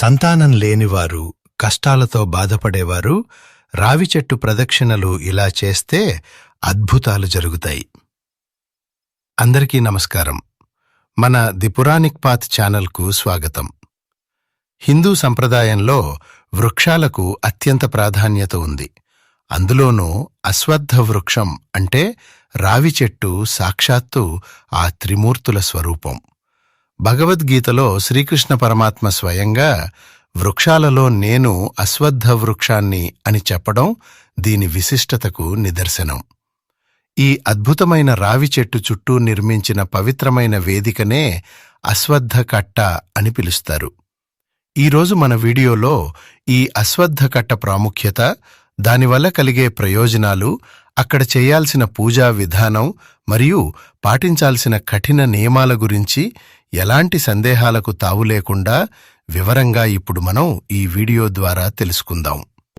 సంతానం లేనివారు, కష్టాలతో బాధపడేవారు రావిచెట్టు ప్రదక్షిణలు ఇలా చేస్తే అద్భుతాలు జరుగుతాయి. అందరికీ నమస్కారం. మన ది పురాణిక్ పాత్ ఛానల్కు స్వాగతం. హిందూ సంప్రదాయంలో వృక్షాలకు అత్యంత ప్రాధాన్యత ఉంది. అందులోనూ అశ్వత్థ వృక్షం అంటే రావిచెట్టు సాక్షాత్తు ఆ త్రిమూర్తుల స్వరూపం. భగవద్గీతలో శ్రీకృష్ణ పరమాత్మ స్వయంగా వృక్షాలలో నేను అశ్వత్థ వృక్షాన్ని అని చెప్పడం దీని విశిష్టతకు నిదర్శనం. ఈ అద్భుతమైన రావి చెట్టు చుట్టూ నిర్మించిన పవిత్రమైన వేదికనే అశ్వత్థ కట్ట అని పిలుస్తారు. ఈరోజు మన వీడియోలో ఈ అశ్వత్థ కట్ట ప్రాముఖ్యత, దానివల్ల కలిగే ప్రయోజనాలు, అక్కడ చేయాల్సిన పూజా విధానం మరియు పాటించాల్సిన కఠిన నియమాల గురించి ఎలాంటి సందేహాలకు తావులేకుండా వివరంగా ఇప్పుడు మనం ఈ వీడియో ద్వారా తెలుసుకుందాం.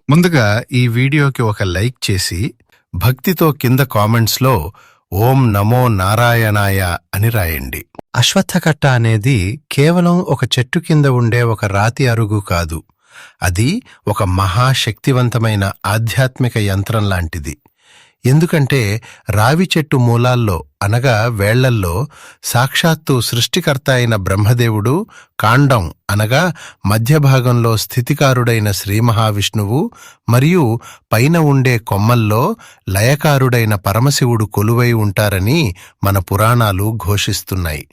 ముందుగా ఈ వీడియోకి ఒక లైక్ చేసి భక్తితో కింద కామెంట్స్లో ఓం నమో నారాయణాయ అని రాయండి. అశ్వత్థకట్ట అనేది కేవలం ఒక చెట్టు కింద ఉండే ఒక రాతి అరుగు కాదు. అది ఒక మహాశక్తివంతమైన ఆధ్యాత్మిక యంత్రం లాంటిది. ఎందుకంటే రావి చెట్టు మూలాల్లో అనగా వేళ్లల్లో సాక్షాత్తు సృష్టికర్త అయిన బ్రహ్మదేవుడు, కాండం అనగా మధ్యభాగంలో స్థితికారుడైన శ్రీమహావిష్ణువు మరియు పైన ఉండే కొమ్మల్లో లయకారుడైన పరమశివుడు కొలువై ఉంటారని మన పురాణాలు ఘోషిస్తున్నాయి.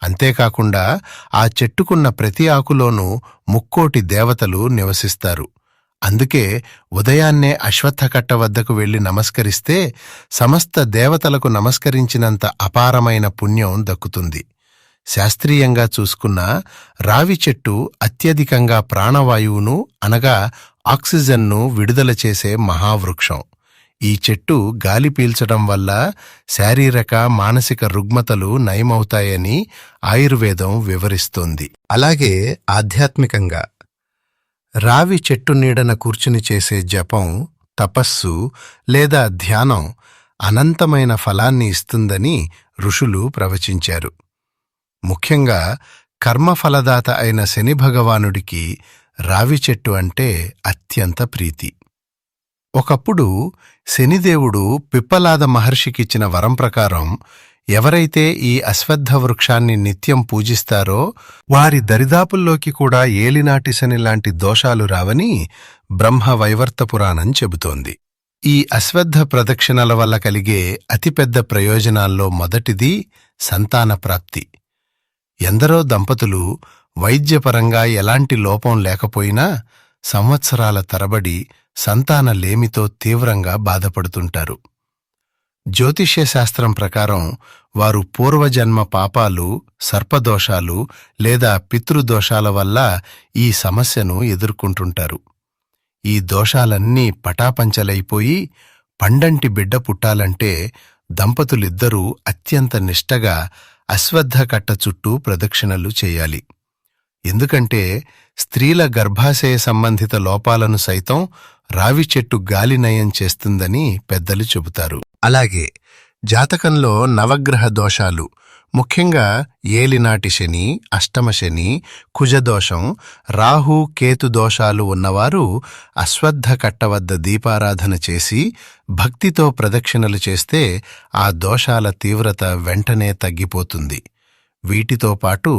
అంతేకాకుండా ఆ చెట్టుకున్న ప్రతి ఆకులోనూ ముక్కోటి దేవతలు నివసిస్తారు. అందుకే ఉదయాన్నే అశ్వత్థకట్ట వద్దకు వెళ్లి నమస్కరిస్తే సమస్త దేవతలకు నమస్కరించినంత అపారమైన పుణ్యం దక్కుతుంది. శాస్త్రీయంగా చూసుకున్నా రావి చెట్టు అత్యధికంగా ప్రాణవాయువును అనగా ఆక్సిజన్ను విడుదల చేసే మహావృక్షం. ఈ చెట్టు గాలి పీల్చడం వల్ల శారీరక, మానసిక రుగ్మతలు నయమవుతాయని ఆయుర్వేదం వివరిస్తోంది. అలాగే ఆధ్యాత్మికంగా రావి చెట్టు నీడన కూర్చుని చేసే జపం, తపస్సు లేదా ధ్యానం అనంతమైన ఫలాన్ని ఇస్తుందని ఋషులు ప్రవచించారు. ముఖ్యంగా కర్మఫలదాత అయిన శని భగవానుడికి రావి చెట్టు అంటే అత్యంత ప్రీతి. ఒకప్పుడు శనిదేవుడు పిప్పలాద మహర్షికిచ్చిన వరం ప్రకారం ఎవరైతే ఈ అశ్వత్థ వృక్షాన్ని నిత్యం పూజిస్తారో వారి దరిదాపుల్లోకి కూడా ఏలినాటి శని లాంటి దోషాలు రావని బ్రహ్మ వైవర్త పురాణం చెబుతోంది. ఈ అశ్వత్థ ప్రదక్షిణల వల్ల కలిగే అతిపెద్ద ప్రయోజనాల్లో మొదటిది సంతాన ప్రాప్తి. ఎందరో దంపతులు వైద్యపరంగా ఎలాంటి లోపం లేకపోయినా సంవత్సరాల తరబడి సంతానలేమితో తీవ్రంగా బాధపడుతుంటారు. జ్యోతిష్య శాస్త్రం ప్రకారం వారు పూర్వజన్మ పాపాలు, సర్పదోషాలు లేదా పితృదోషాల వల్ల ఈ సమస్యను ఎదుర్కొంటుంటారు. ఈ దోషాలన్నీ పటాపంచలైపోయి పండంటి బిడ్డ పుట్టాలంటే దంపతులిద్దరూ అత్యంత నిష్టగా అశ్వత్థ కట్ట చుట్టూ ప్రదక్షిణలు చేయాలి. ఎందుకంటే స్త్రీల గర్భాశయ సంబంధిత లోపాలను సైతం రావి చెట్టు గాలి నయం చేస్తుందని పెద్దలు చెబుతారు. అలాగే జాతకంలో నవగ్రహ దోషాలు, ముఖ్యంగా ఏలినాటి శని, అష్టమ శని, కుజదోషం, రాహు, కేతు దోషాలు ఉన్నవారు అశ్వత్థ కట్ట వద్ద దీపారాధన చేసి భక్తితో ప్రదక్షిణలు చేస్తే ఆ దోషాల తీవ్రత వెంటనే తగ్గిపోతుంది. వీటితో పాటు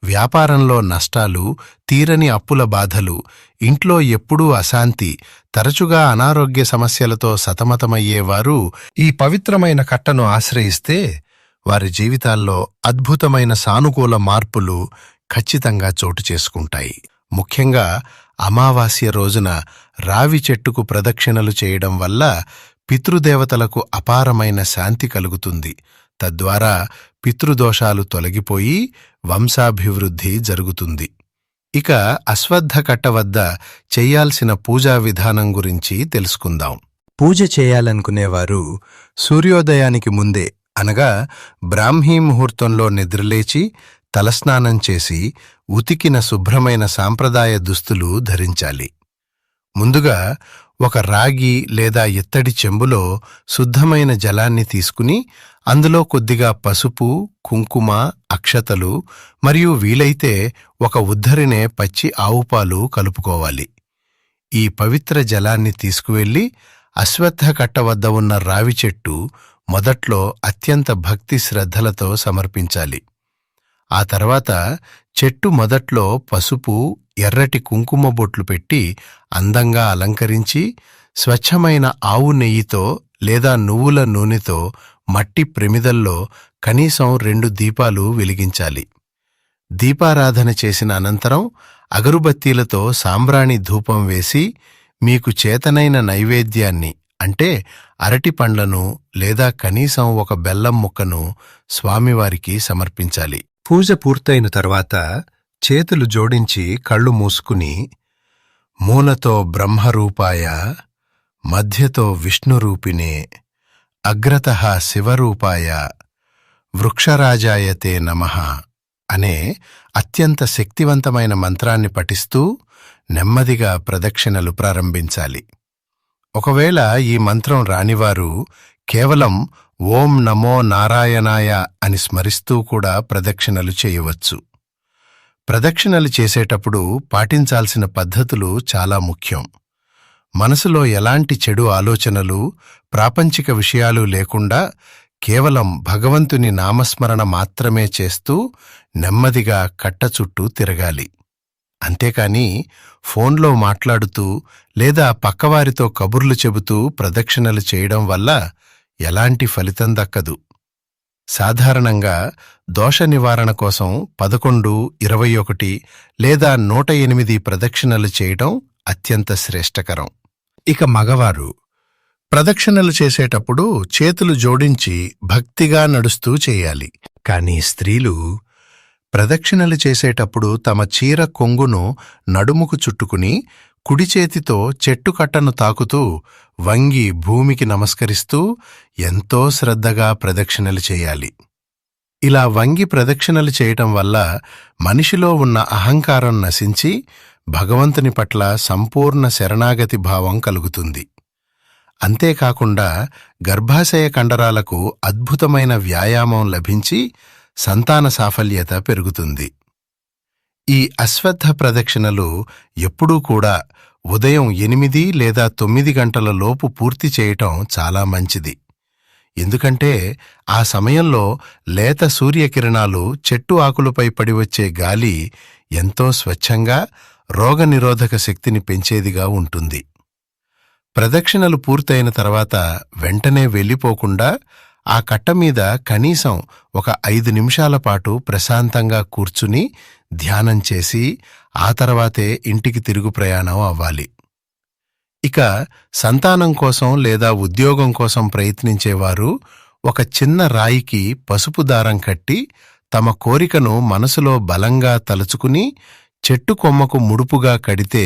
వ్యాపారంలో నష్టాలు, తీరని అప్పుల బాధలు, ఇంట్లో ఎప్పుడూ అశాంతి, తరచుగా అనారోగ్య సమస్యలతో సతమతమయ్యేవారు ఈ పవిత్రమైన కట్టను ఆశ్రయిస్తే వారి జీవితాల్లో అద్భుతమైన సానుకూల మార్పులు ఖచ్చితంగా చోటు చేసుకుంటాయి. ముఖ్యంగా అమావాస్య రోజున రావి చెట్టుకు ప్రదక్షిణలు చేయడం వల్ల పితృదేవతలకు అపారమైన శాంతి కలుగుతుంది. తద్వారా పితృదోషాలు తొలగిపోయి వంశాభివృద్ధి జరుగుతుంది. ఇక అశ్వత్థ కట్ట వద్ద చెయ్యాల్సిన పూజా విధానం గురించి తెలుసుకుందాం. పూజ చేయాలనుకునేవారు సూర్యోదయానికి ముందే అనగా బ్రాహ్మీ ముహూర్తంలో నిద్రలేచి తలస్నానం చేసి ఉతికిన శుభ్రమైన సాంప్రదాయ దుస్తులు ధరించాలి. ముందుగా ఒక రాగి లేదా ఇత్తడి చెంబులో శుద్ధమైన జలాన్ని తీసుకుని అందులో కొద్దిగా పసుపు, కుంకుమ, అక్షతలు మరియు వీలైతే ఒక ఉద్ధరినే పచ్చి ఆవుపాలు కలుపుకోవాలి. ఈ పవిత్ర జలాన్ని తీసుకువెళ్లి అశ్వత్థ కట్ట వద్ద ఉన్న రావి చెట్టు మొదట్లో అత్యంత భక్తి శ్రద్ధలతో సమర్పించాలి. ఆ తర్వాత చెట్టు మొదట్లో పసుపు, ఎర్రటి కుంకుమ బొట్లు పెట్టి అందంగా అలంకరించి స్వచ్ఛమైన ఆవు నెయ్యితో లేదా నువ్వుల నూనెతో మట్టి ప్రమిదల్లో కనీసం 2 దీపాలు వెలిగించాలి. దీపారాధన చేసిన అనంతరం అగరుబత్తీలతో సాంబ్రాణి ధూపం వేసి మీకు చేతనైన నైవేద్యాన్ని అంటే అరటి పండ్లను లేదా కనీసం ఒక బెల్లం ముక్కను స్వామివారికి సమర్పించాలి. పూజ పూర్తయిన తర్వాత చేతులు జోడించి కళ్ళు మూసుకుని మూలతో బ్రహ్మరూపాయ, మధ్యతో విష్ణురూపిణే, అగ్రతః శివరూపాయ, వృక్షరాజాయతే నమః అనే అత్యంత శక్తివంతమైన మంత్రాన్ని పఠిస్తూ నెమ్మదిగా ప్రదక్షిణలు ప్రారంభించాలి. ఒకవేళ ఈ మంత్రం రానివారు కేవలం ఓం నమో నారాయణాయ అని స్మరిస్తూ కూడా ప్రదక్షిణలు చేయవచ్చు. ప్రదక్షిణలు చేసేటప్పుడు పాటించాల్సిన పద్ధతులు చాలా ముఖ్యం. మనసులో ఎలాంటి చెడు ఆలోచనలు, ప్రాపంచిక విషయాలు లేకుండా కేవలం భగవంతుని నామస్మరణ మాత్రమే చేస్తూ నెమ్మదిగా కట్ట చుట్టూ తిరగాలి. అంతేకాని ఫోన్లో మాట్లాడుతూ లేదా పక్కవారితో కబుర్లు చెబుతూ ప్రదక్షిణలు చేయడం వల్ల ఎలాంటి ఫలితం దక్కదు. సాధారణంగా దోష నివారణ కోసం 11, 21 లేదా 108 ప్రదక్షిణలు చేయడం అత్యంత శ్రేష్టకరం. ఇక మగవారు ప్రదక్షిణలు చేసేటప్పుడు చేతులు జోడించి భక్తిగా నడుస్తూ చేయాలి. కానీ స్త్రీలు ప్రదక్షిణలు చేసేటప్పుడు తమ చీర కొంగును నడుముకు చుట్టుకుని కుడి చేతితో చెట్టు కట్టను తాకుతూ వంగి భూమికి నమస్కరిస్తూ ఎంతో శ్రద్ధగా ప్రదక్షిణలు చేయాలి. ఇలా వంగి ప్రదక్షిణలు చేయటం వల్ల మనిషిలో ఉన్న అహంకారం నశించి భగవంతుని పట్ల సంపూర్ణ శరణాగతి భావం కలుగుతుంది. అంతేకాకుండా గర్భాశయ కండరాలకు అద్భుతమైన వ్యాయామం లభించి సంతాన సాఫల్యత పెరుగుతుంది. ఈ అశ్వత్థ ప్రదక్షిణలు ఎప్పుడూ కూడా ఉదయం 8 లేదా 9 గంటల లోపు పూర్తి చేయటం చాలా మంచిది. ఎందుకంటే ఆ సమయంలో లేత సూర్యకిరణాలు చెట్టు ఆకులపై పడివచ్చే గాలి ఎంతో స్వచ్ఛంగా రోగనిరోధక శక్తిని పెంచేదిగా ఉంటుంది. ప్రదక్షిణలు పూర్తయిన తర్వాత వెంటనే వెళ్ళిపోకుండా ఆ కట్ట మీద కనీసం ఒక 5 నిమిషాల పాటు ప్రశాంతంగా కూర్చుని ధ్యానం చేసి ఆ తర్వాతే ఇంటికి తిరుగు ప్రయాణం అవ్వాలి. ఇక సంతానం కోసం లేదా ఉద్యోగం కోసం ప్రయత్నించేవారు ఒక చిన్న రాయికి పసుపు దారం కట్టి తమ కోరికను మనసులో బలంగా తలుచుకుని చెట్టు కొమ్మకు ముడుపుగా కడితే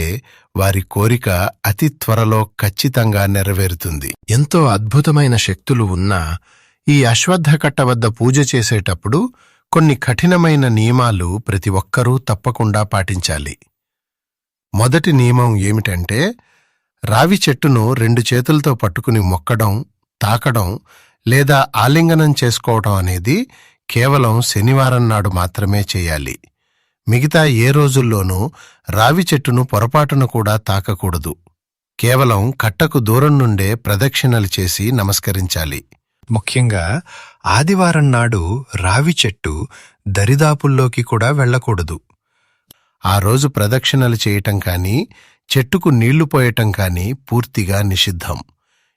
వారి కోరిక అతి త్వరలో ఖచ్చితంగా నెరవేరుతుంది. ఎంతో అద్భుతమైన శక్తులు ఉన్న ఈ అశ్వత్థ కట్ట వద్ద పూజ చేసేటప్పుడు కొన్ని కఠినమైన నియమాలు ప్రతి ఒక్కరూ తప్పకుండా పాటించాలి. మొదటి నియమం ఏమిటంటే రావి చెట్టును 2 చేతులతో పట్టుకుని మొక్కడం, తాకడం లేదా ఆలింగనం చేసుకోవడం అనేది కేవలం శనివారం నాడు మాత్రమే చేయాలి. మిగతా ఏ రోజుల్లోనూ రావి చెట్టును పొరపాటున కూడా తాకకూడదు. కేవలం కట్టకు దూరం నుండే ప్రదక్షిణలు చేసి నమస్కరించాలి. ముఖ్యంగా ఆదివారం నాడు రావి చెట్టు దరిదాపుల్లోకి కూడా వెళ్లకూడదు. ఆ రోజు ప్రదక్షిణలు చేయటం కానీ చెట్టుకు నీళ్లు పోయటం కానీ పూర్తిగా నిషిద్ధం.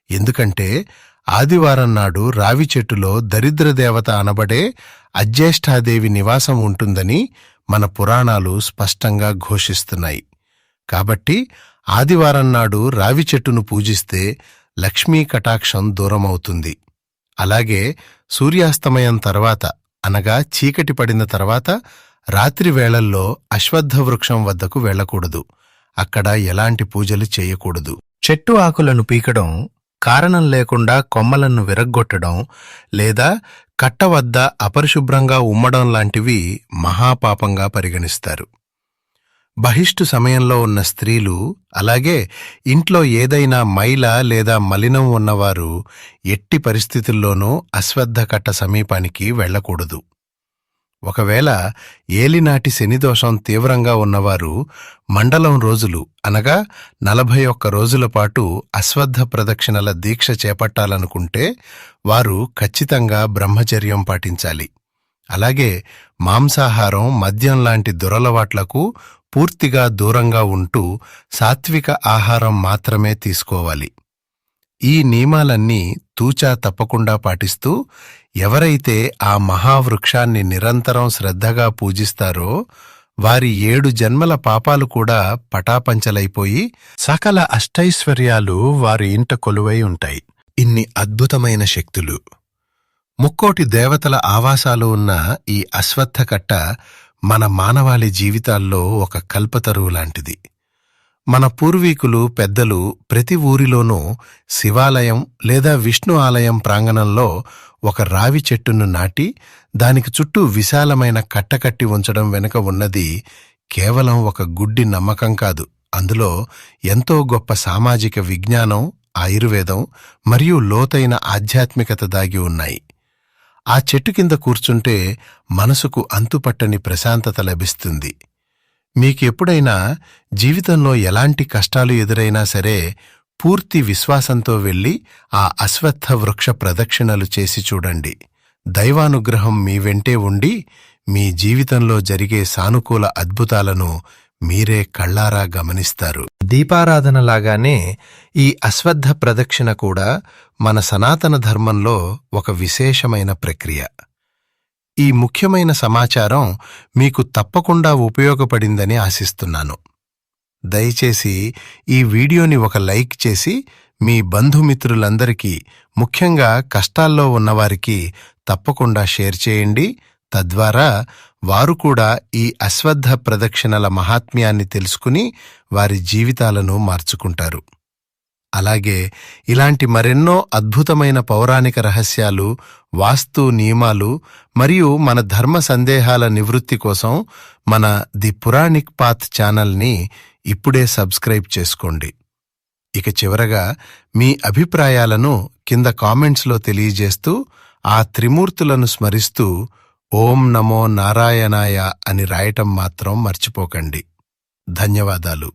ఎందుకంటే ఆదివారం నాడు రావి చెట్టులో దరిద్రదేవత అనబడే అజ్యేష్ఠాదేవి నివాసం ఉంటుందని మన పురాణాలు స్పష్టంగా ఘోషిస్తున్నాయి. కాబట్టి ఆదివారం నాడు రావి చెట్టును పూజిస్తే లక్ష్మీ కటాక్షం దూరమవుతుంది. అలాగే సూర్యాస్తమయం తర్వాత అనగా చీకటి పడిన తర్వాత రాత్రి వేళల్లో అశ్వత్థ వృక్షం వద్దకు వెళ్లకూడదు. అక్కడ ఎలాంటి పూజలు చేయకూడదు. చెట్టు ఆకులను పీకడం, కారణం లేకుండా కొమ్మలను విరగ్గొట్టడం లేదా కట్ట వద్ద అపరిశుభ్రంగా ఉమ్మడం లాంటివి మహాపాపంగా పరిగణిస్తారు. బహిష్టు సమయంలో ఉన్న స్త్రీలు, అలాగే ఇంట్లో ఏదైనా మైల లేదా మలినం ఉన్నవారు ఎట్టి పరిస్థితుల్లోనూ అశ్వత్థకట్ట సమీపానికి వెళ్ళకూడదు. ఒకవేళ ఏలినాటి శనిదోషం తీవ్రంగా ఉన్నవారు మండలం రోజులు అనగా 41 రోజుల పాటు అశ్వత్థ ప్రదక్షిణల దీక్ష చేపట్టాలనుకుంటే వారు ఖచ్చితంగా బ్రహ్మచర్యం పాటించాలి. అలాగే మాంసాహారం, మద్యం లాంటి దురలవాట్లకు పూర్తిగా దూరంగా ఉంటూ సాత్విక ఆహారం మాత్రమే తీసుకోవాలి. ఈ నియమాలన్నీ తూచా తప్పకుండా పాటిస్తూ ఎవరైతే ఆ మహావృక్షాన్ని నిరంతరం శ్రద్ధగా పూజిస్తారో వారి 7 జన్మల పాపాలు కూడా పటాపంచలైపోయి సకల అష్టైశ్వర్యాలు వారి ఇంట కొలువై ఉంటాయి. ఇన్ని అద్భుతమైన శక్తులు, ముక్కోటి దేవతల ఆవాసాలు ఉన్న ఈ అశ్వత్థకట్ట మన మానవాళి జీవితాల్లో ఒక కల్పతరువు లాంటిది. మన పూర్వీకులు, పెద్దలు ప్రతి ఊరిలోనూ శివాలయం లేదా విష్ణు ఆలయం ప్రాంగణంలో ఒక రావి చెట్టును నాటి దానికి చుట్టూ విశాలమైన కట్టకట్టి ఉంచడం వెనుక ఉన్నది కేవలం ఒక గుడ్డి నమ్మకం కాదు. అందులో ఎంతో గొప్ప సామాజిక విజ్ఞానం, ఆయుర్వేదం మరియు లోతైన ఆధ్యాత్మికత దాగి ఉన్నాయి. ఆ చెట్టు కింద కూర్చుంటే మనసుకు అంతుపట్టని ప్రశాంతత లభిస్తుంది. మీకెప్పుడైనా జీవితంలో ఎలాంటి కష్టాలు ఎదురైనా సరే పూర్తి విశ్వాసంతో వెళ్ళి ఆ అశ్వత్థ వృక్ష ప్రదక్షిణలు చేసి చూడండి. దైవానుగ్రహం మీ వెంటే ఉండి మీ జీవితంలో జరిగే సానుకూల అద్భుతాలను మీరే కళ్ళారా గమనిస్తారు. దీపారాధనలాగానే ఈ అశ్వత్థ ప్రదక్షిణ కూడా మన సనాతన ధర్మంలో ఒక విశేషమైన ప్రక్రియ. ఈ ముఖ్యమైన సమాచారం మీకు తప్పకుండా ఉపయోగపడిందని ఆశిస్తున్నాను. దయచేసి ఈ వీడియోని ఒక లైక్ చేసి మీ బంధుమిత్రులందరికీ, ముఖ్యంగా కష్టాల్లో ఉన్నవారికి తప్పకుండా షేర్ చేయండి. తద్వారా వారు కూడా ఈ అశ్వత్థ ప్రదక్షిణల మహాత్మ్యాన్ని తెలుసుకుని వారి జీవితాలను మార్చుకుంటారు. అలాగే ఇలాంటి మరెన్నో అద్భుతమైన పౌరాణిక రహస్యాలు, వాస్తు నియమాలు మరియు మన ధర్మ సందేహాల నివృత్తి కోసం మన ది పురాణిక్ పాత్ ఛానల్ని ఇప్పుడే సబ్స్క్రైబ్ చేసుకోండి. ఇక చివరగా మీ అభిప్రాయాలను కింద కామెంట్స్లో తెలియజేస్తూ ఆ త్రిమూర్తులను స్మరిస్తూ ఓం నమో నారాయణాయ అని రాయటం మాత్రం మర్చిపోకండి. ధన్యవాదాలు.